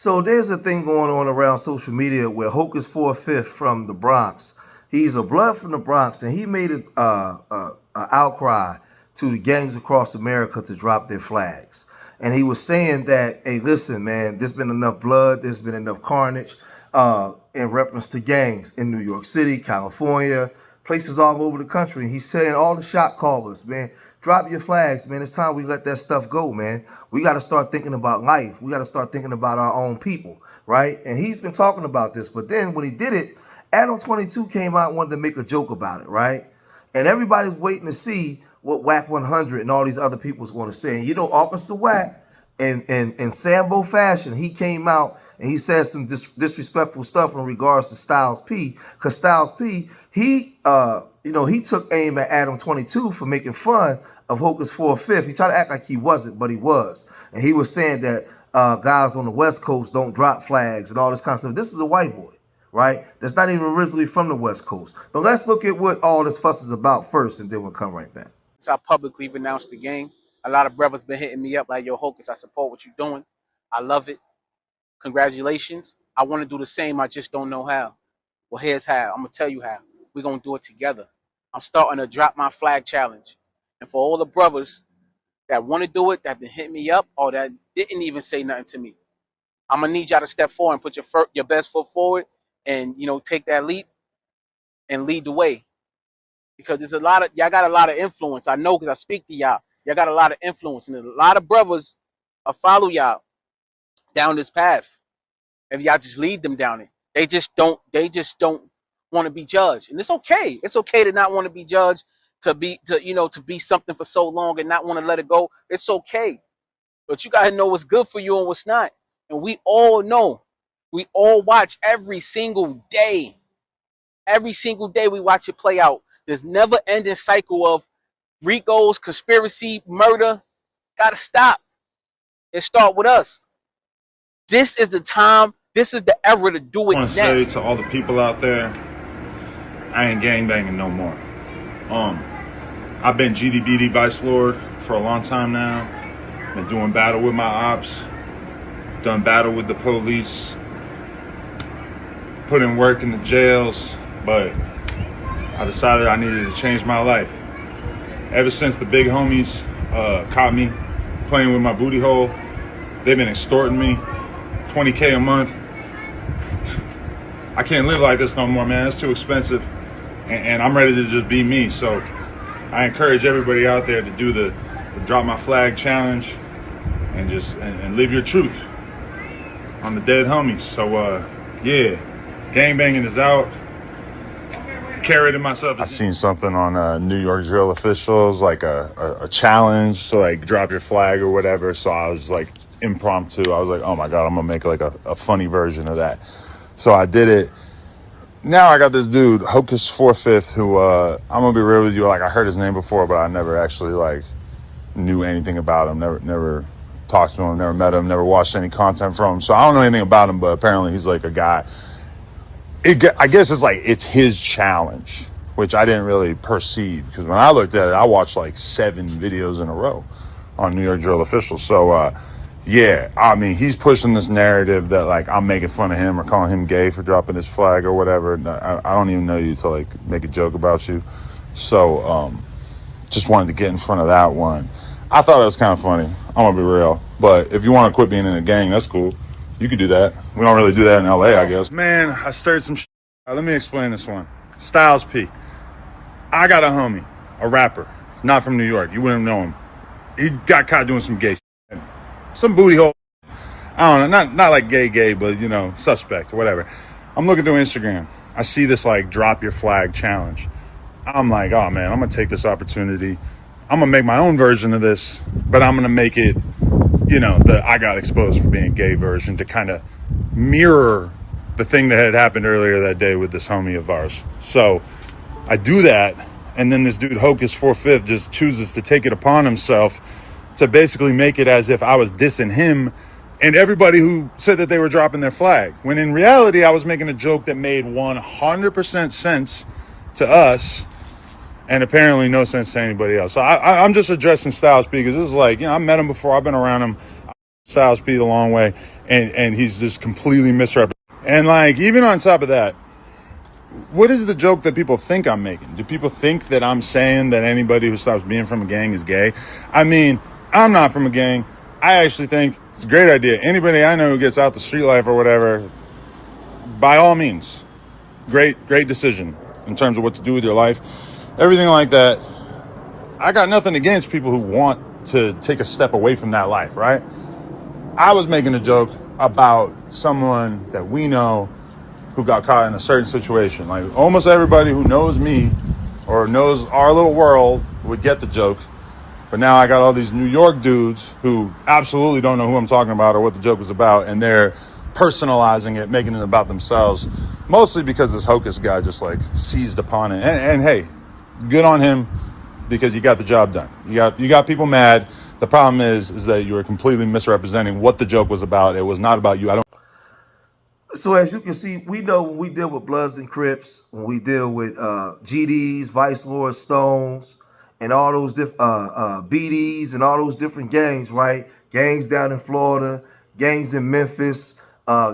So there's a thing going on around social media where Hocus 4/5 from the Bronx, he's a blood from the Bronx, and he made a outcry to the gangs across America to drop their flags. And he was saying that, hey, listen, man, there's been enough blood, there's been enough carnage in reference to gangs in New York City, California, places all over the country. And he's saying all the shot callers, man, drop your flags, man. It's time we let that stuff go, man. We got to start thinking about life. We got to start thinking about our own people, right? And he's been talking about this. But then when he did it, Adam 22 came out and wanted to make a joke about it, right? And everybody's waiting to see what Whack 100 and all these other people's going to say. And you know, Officer Whack, in Sambo fashion, he came out and he said some disrespectful stuff in regards to Styles P. Because Styles P, he took aim at Adam 22 for making fun of Hocus 4/5. He tried to act like he wasn't, but he was. And he was saying that guys on the West Coast don't drop flags and all this kind of stuff. This is a white boy, right? That's not even originally from the West Coast. But let's look at what all this fuss is about first, and then we'll come right back. I publicly renounced the game. A lot of brothers been hitting me up like, yo, Hocus, I support what you're doing. I love it. Congratulations. I want to do the same. I just don't know how. Well, here's how. I'm going to tell you how. We're going to do it together. I'm starting a Drop My Flag challenge. And for all the brothers that want to do it, that been hitting me up, or that didn't even say nothing to me, I'm going to need y'all to step forward and put your best foot forward and, take that leap and lead the way. Because there's y'all got a lot of influence. I know because I speak to y'all. Y'all got a lot of influence. And a lot of brothers follow y'all down this path. If y'all just lead them down it. They just don't want to be judged. And it's okay. It's okay to not want to be judged, to be something for so long and not want to let it go. It's okay. But you gotta know what's good for you and what's not. And we all know. We all watch every single day. Every single day we watch it play out. There's never ending cycle of Ricos, conspiracy, murder. Gotta stop. It start with us. This is the time. This is the era to do it. I want to say to all the people out there, I ain't gangbanging no more. I've been GDBD Vice Lord for a long time now. Been doing battle with my ops. Done battle with the police. Put in work in the jails. But I decided I needed to change my life. Ever since the big homies caught me playing with my booty hole, they've been extorting me, $20K a month. I can't live like this no more, man. It's too expensive. And I'm ready to just be me. So I encourage everybody out there to do the Drop My Flag challenge and just and live your truth on the dead homies. So yeah, gangbanging is out. Carried in myself. I seen something on New York drill officials, like a challenge to like drop your flag or whatever. So I was like impromptu. I was like, oh my God, I'm gonna make like a funny version of that. So I did it. Now I got this dude, Hocus 4/5, who I'm gonna be real with you. Like I heard his name before, but I never actually like knew anything about him. Never talked to him. Never met him. Never watched any content from him. So I don't know anything about him. But apparently he's like a guy. I guess it's his challenge, which I didn't really perceive, because when I looked at it, I watched like 7 videos in a row on New York drill officials. So yeah, I mean, he's pushing this narrative that like I'm making fun of him or calling him gay for dropping his flag or whatever. I don't even know you to like make a joke about you. So just wanted to get in front of that one. I thought it was kind of funny. I'm gonna be real. But if you want to quit being in a gang, that's cool. You could do that. We don't really do that in LA, I guess. Man, I stirred some shit. Let me explain this one. Styles P. I got a homie, a rapper, not from New York. You wouldn't know him. He got caught doing some gay shit. Some booty hole. I don't know, not like gay, but suspect or whatever. I'm looking through Instagram. I see this like drop your flag challenge. I'm like, oh man, I'm gonna take this opportunity. I'm gonna make my own version of this, but I'm gonna make it the I got exposed for being gay version to kind of mirror the thing that had happened earlier that day with this homie of ours. So I do that, and then this dude Hocus 4/5 just chooses to take it upon himself to basically make it as if I was dissing him and everybody who said that they were dropping their flag, when in reality I was making a joke that made 100% sense to us and apparently no sense to anybody else. So I'm just addressing Styles P because this is like, I met him before. I've been around him. Styles P the long way, and he's just completely misrepresented. And like, even on top of that, what is the joke that people think I'm making? Do people think that I'm saying that anybody who stops being from a gang is gay? I mean, I'm not from a gang. I actually think it's a great idea. Anybody I know who gets out the street life or whatever, by all means, great decision in terms of what to do with your life, everything like that. I got nothing against people who want to take a step away from that life, right? I was making a joke about someone that we know who got caught in a certain situation. Like, almost everybody who knows me or knows our little world would get the joke. But now I got all these New York dudes who absolutely don't know who I'm talking about or what the joke was about, and they're personalizing it, making it about themselves, mostly because this Hocus guy just like seized upon it. And hey, good on him, because you got the job done. You got people mad. The problem is that you were completely misrepresenting what the joke was about. It was not about you. So as you can see, we know when we deal with Bloods and Crips, when we deal with GDs, Vice Lords, Stones, and all those BDs and all those different gangs, right? Gangs down in Florida, gangs in Memphis,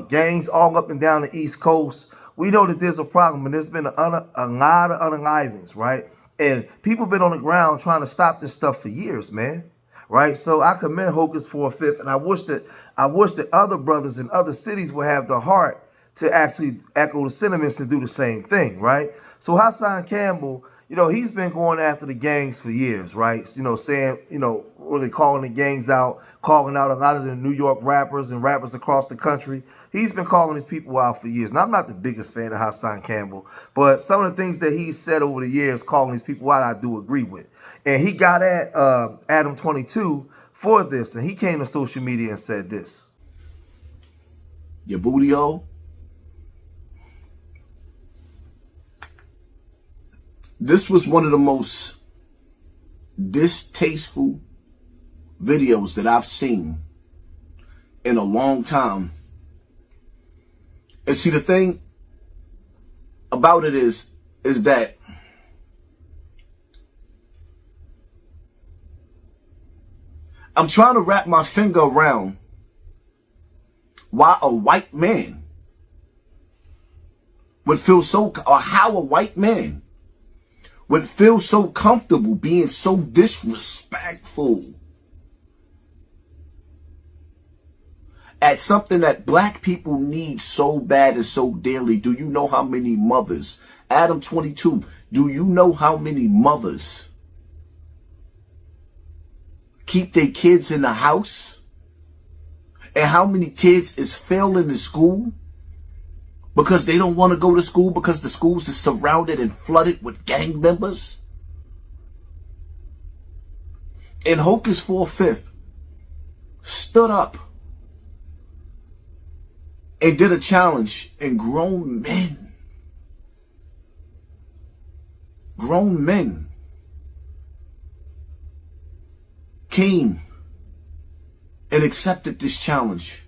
gangs all up and down the East Coast. We know that there's a problem, and there's been a lot of unalivings, right? And people been on the ground trying to stop this stuff for years, man. Right, so I commend Hocus for a Fifth, and I wish that other brothers in other cities would have the heart to actually echo the sentiments and do the same thing, right? So Hassan Campbell, he's been going after the gangs for years, right? Saying, really calling the gangs out, calling out a lot of the New York rappers and rappers across the country. He's been calling his people out for years. Now, I'm not the biggest fan of Hassan Campbell, but some of the things that he's said over the years calling his people out, I do agree with. And he got at Adam 22 for this, and he came to social media and said this. Your booty-o. This was one of the most distasteful videos that I've seen in a long time. And see, the thing about it is that I'm trying to wrap my finger around why a white man would feel so, or how a white man would feel so comfortable being so disrespectful at something that black people need so bad and so dearly. Do you know how many mothers, Adam 22, do you know how many mothers keep their kids in the house? And how many kids is failing in school because they don't want to go to school because the schools is surrounded and flooded with gang members? And Hocus for a Fifth stood up and did a challenge, and grown men came and accepted this challenge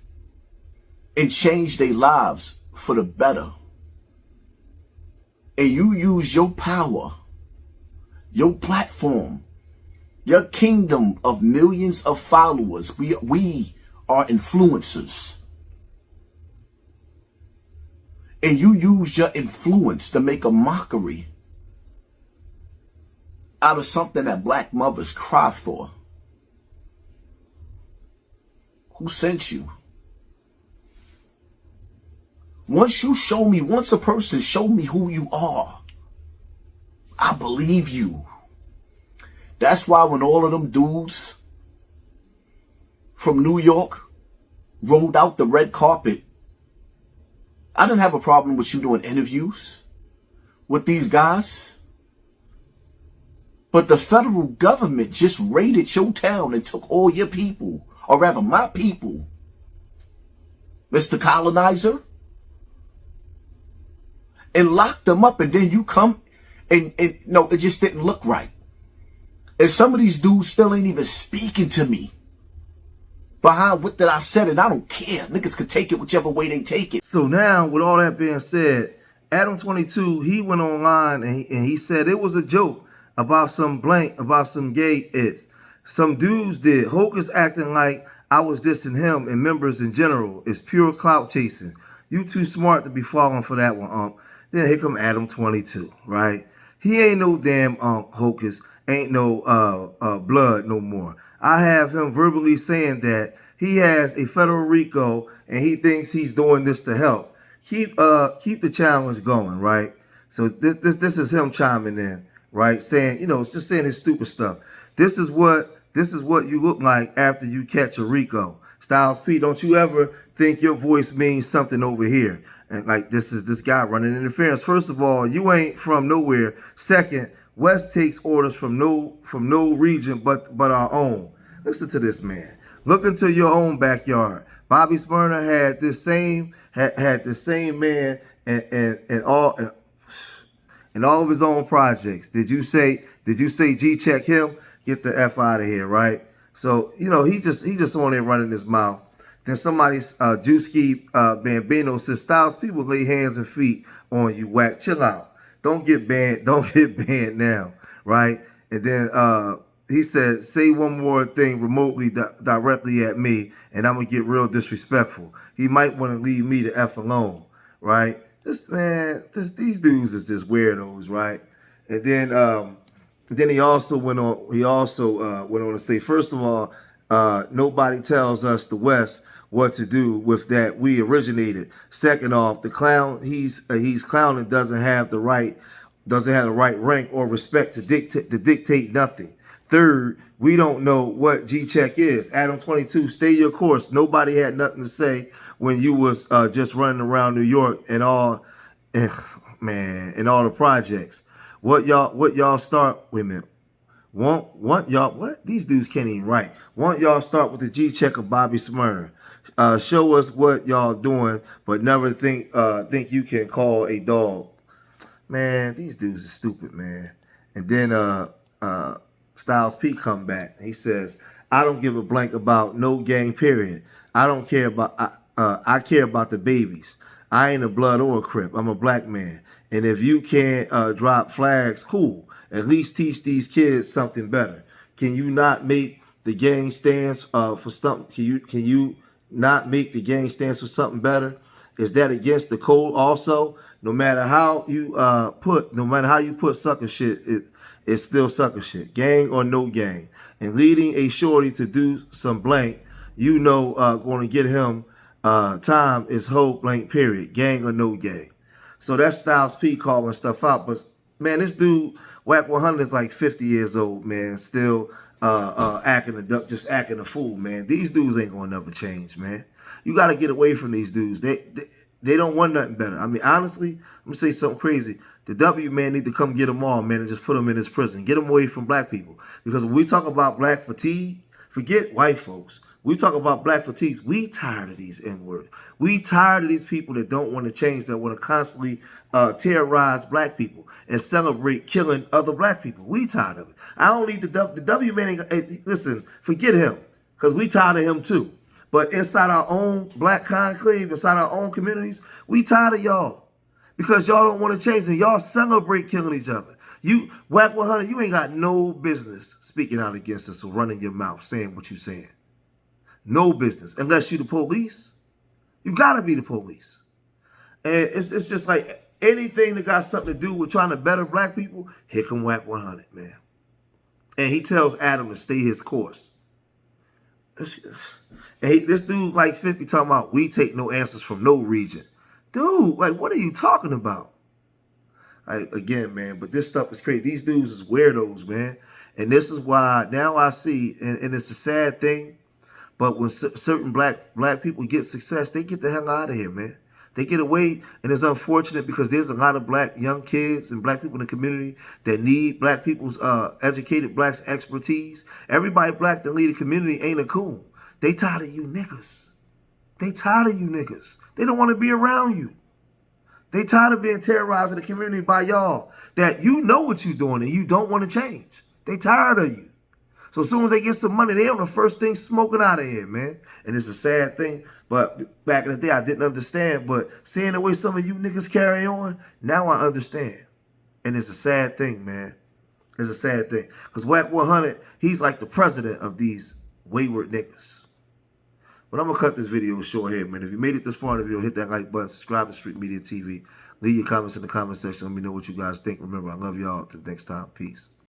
and changed their lives for the better. And you use your power, your platform, your kingdom of millions of followers. We are influencers. And you use your influence to make a mockery out of something that black mothers cry for. Who sent you? Once a person show me who you are, I believe you. That's why when all of them dudes from New York rolled out the red carpet, I didn't have a problem with you doing interviews with these guys. But the federal government just raided your town and took all your people, or rather my people, Mr. Colonizer, and locked them up. And then you come and no, it just didn't look right. And some of these dudes still ain't even speaking to me behind what that I said, and I don't care. Niggas could take it whichever way they take it. So now, with all that being said, Adam 22, he went online and he said it was a joke about some gay it. Some dudes did. Hocus acting like I was dissing him and members in general. It's pure clout chasing. You too smart to be falling for that one, Then here come Adam 22, right? He ain't no damn Hocus, ain't no blood no more. I have him verbally saying that he has a federal RICO and he thinks he's doing this to help. Keep the challenge going, right? So this is him chiming in, right? Saying, it's just saying his stupid stuff. This is what you look like after you catch a RICO. Styles P, don't you ever think your voice means something over here. And like this is this guy running interference. First of all, you ain't from nowhere. Second, West takes orders from no region but our own. Listen to this man. Look into your own backyard. Bobby Smyrna had this same man and all of his own projects. Did you say G check him? Get the F out of here, right? So, he just on there running his mouth. Then somebody's Juicy Bambino says, Styles, people lay hands and feet on you, whack. Chill out. Don't get banned now, right? And then he said, say one more thing remotely directly at me, and I'm going to get real disrespectful. He might want to leave me the F alone, right? These dudes is just weirdos, right? And then he also went on to say, first of all, nobody tells us the West what to do with that. We originated. Second off, the clown he's clowning doesn't have the right rank or respect to dictate nothing. Third, we don't know what G-Check is. Adam 22, stay your course. Nobody had nothing to say when you was just running around New York and all the projects. What y'all start? Wait a minute. Want y'all? What? These dudes can't even write. Want y'all start with the G-Check of Bobby Smyrna? Show us what y'all doing, but never think you can call a dog. Man, these dudes are stupid, man. And then Styles P come back. He says, I don't give a blank about no gang, period. I don't care about I care about the babies. I ain't a blood or a Crip. I'm a black man. And if you can't drop flags, cool. At least teach these kids something better. Can you not make the gang stands for something? Can you not make the gang stands for something better? Is that against the code also? No matter how you put sucker shit, it's still sucker shit. Gang or no gang. And leading a shorty to do some blank, going to get him time is whole blank period. Gang or no gang. So that's Styles P calling stuff out. But man, this dude, Whack 100 is like 50 years old, man. Still acting a fool, man. These dudes ain't gonna never change, man. You gotta get away from these dudes. They don't want nothing better. I mean, honestly, I'm gonna say something crazy. The W man need to come get them all, man, and just put them in his prison. Get them away from black people. Because when we talk about black fatigue, forget white folks. We talk about black fatigues. We tired of these N-words. We tired of these people that don't want to change, that want to constantly terrorize black people and celebrate killing other black people. We tired of it. I don't need the W man. Listen, forget him, because we tired of him too. But inside our own black conclave, inside our own communities, we tired of y'all. Because y'all don't want to change and y'all celebrate killing each other. You, Whack 100, you ain't got no business speaking out against us or running your mouth saying what you saying. No business. Unless you the police. You gotta be the police. And it's just like anything that got something to do with trying to better black people, here come Whack 100, man. And he tells Adam to stay his course. And this dude like 50 talking about we take no answers from no region. Dude, like, what are you talking about? Again, man, but this stuff is crazy. These dudes is weirdos, man. And this is why now I see, and it's a sad thing, but when certain black people get success, they get the hell out of here, man. They get away, and it's unfortunate because there's a lot of black young kids and black people in the community that need black people's educated blacks' expertise. Everybody black that lead a community ain't a coon. They tired of you niggas. They tired of you niggas. They don't want to be around you. They tired of being terrorized in the community by y'all that you know what you're doing and you don't want to change. They tired of you. So as soon as they get some money, they on the first thing smoking out of here, man. And it's a sad thing. But back in the day, I didn't understand. But seeing the way some of you niggas carry on, now I understand. And it's a sad thing, man. It's a sad thing. Because Whack 100, he's like the president of these wayward niggas. But I'm going to cut this video short here, man. If you made it this far in the video, hit that like button, subscribe to Street Media TV. Leave your comments in the comment section. Let me know what you guys think. Remember, I love y'all. Till next time. Peace.